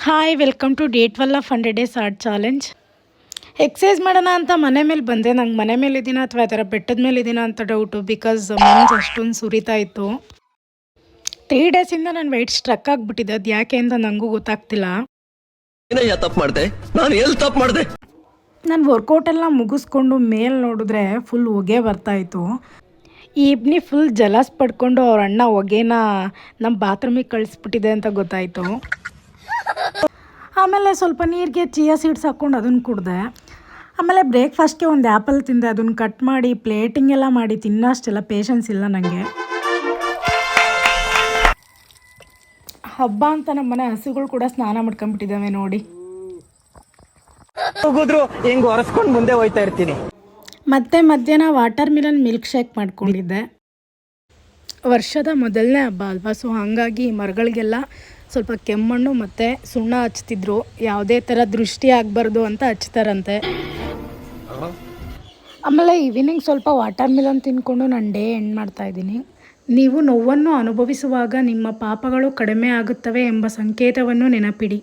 Hi welcome to day 12 of 100 days art challenge. Exercise ಮಾಡೋಣ ಅಂತ ಮನೆ ಮೇಲೆ ಬಂದೆ. ನಂಗೆ ಮನೆ ಮೇಲೆ ಇದ್ದೀನ ಅಥವಾ ಈ ಥರ ಬೆಟ್ಟದ ಮೇಲೆ ಇದ್ದೀನ ಅಂತ ಡೌಟು. ಬಿಕಾಸ್ ಮಂಜು ಅಷ್ಟೊಂದು ಸುರಿತಾ ಇತ್ತು. 3 ಡೇಸಿಂದ ನಾನು ವೆಯ್ಟ್ ಸ್ಟ್ರಕ್ ಆಗಿಬಿಟ್ಟಿದೆ. ಅದು ಯಾಕೆ ಅಂತ ನನಗೂ ಗೊತ್ತಾಗ್ತಿಲ್ಲ. ನಾನು ವರ್ಕೌಟ್ ಎಲ್ಲ ಮುಗಿಸ್ಕೊಂಡು ಮೇಲೆ ನೋಡಿದ್ರೆ ಫುಲ್ ಹೊಗೆ ಬರ್ತಾಯಿತ್ತು. ಈ ಇಬ್ನಿ ಫುಲ್ ಜಲಸ್ ಪಡ್ಕೊಂಡು ಅವ್ರ ಅಣ್ಣ ಹೊಗೆನ ನಮ್ಮ ಬಾತ್ರೂಮಿಗೆ ಕಳಿಸ್ಬಿಟ್ಟಿದೆ ಅಂತ ಗೊತ್ತಾಯಿತು. ಆಮೇಲೆ ಸ್ವಲ್ಪ ನೀರಿಗೆ ಚಿಯಾ ಸೀಡ್ಸ್ ಹಾಕ್ಕೊಂಡು ಅದನ್ನು ಕುಡಿದೆ. ಆಮೇಲೆ ಬ್ರೇಕ್ಫಾಸ್ಟ್ಗೆ ಒಂದು ಆ್ಯಪಲ್ ತಿಂದೆ. ಅದನ್ನು ಕಟ್ ಮಾಡಿ ಪ್ಲೇಟಿಂಗ್ ಎಲ್ಲ ಮಾಡಿ ತಿನ್ನೋಷ್ಟೆಲ್ಲ ಪೇಷನ್ಸ್ ಇಲ್ಲ ನನಗೆ. ಹಬ್ಬ ಅಂತ ನಮ್ಮ ಮನೆ ಹಸುಗಳು ಕೂಡ ಸ್ನಾನ ಮಾಡ್ಕೊಂಡ್ಬಿಟ್ಟಿದ್ದಾವೆ ನೋಡಿ. ಹೆಂಗ್ ಒರೆಸ್ಕೊಂಡು ಮುಂದೆ ಹೋಯ್ತಾ ಇರ್ತೀನಿ. ಮತ್ತೆ ಮಧ್ಯಾಹ್ನ ವಾಟರ್ ಮಿಲನ್ ಮಿಲ್ಕ್ ಶೇಕ್ ಮಾಡ್ಕೊಂಡಿದ್ದೆ. ವರ್ಷದ ಮೊದಲನೇ ಹಬ್ಬ ಅಲ್ವಾ, ಸೊ ಹಾಗಾಗಿ ಮರಗಳಿಗೆಲ್ಲ ಸ್ವಲ್ಪ ಕೆಮ್ಮಣ್ಣು ಮತ್ತು ಸುಣ್ಣ ಹಚ್ತಿದ್ರು. ಯಾವುದೇ ಥರ ದೃಷ್ಟಿ ಆಗಬಾರ್ದು ಅಂತ ಹಚ್ತಾರಂತೆ. ಆಮೇಲೆ ಈವ್ನಿಂಗ್ ಸ್ವಲ್ಪ ವಾಟರ್ ಮಿಲನ್ ತಿಂದ್ಕೊಂಡು ನಾನು ಡೇ ಎಂಡ್ ಮಾಡ್ತಾಯಿದ್ದೀನಿ. ನೀವು ನೋವನ್ನು ಅನುಭವಿಸುವಾಗ ನಿಮ್ಮ ಪಾಪಗಳು ಕಡಿಮೆ ಆಗುತ್ತವೆ ಎಂಬ ಸಂಕೇತವನ್ನು ನೆನಪಿಡಿ.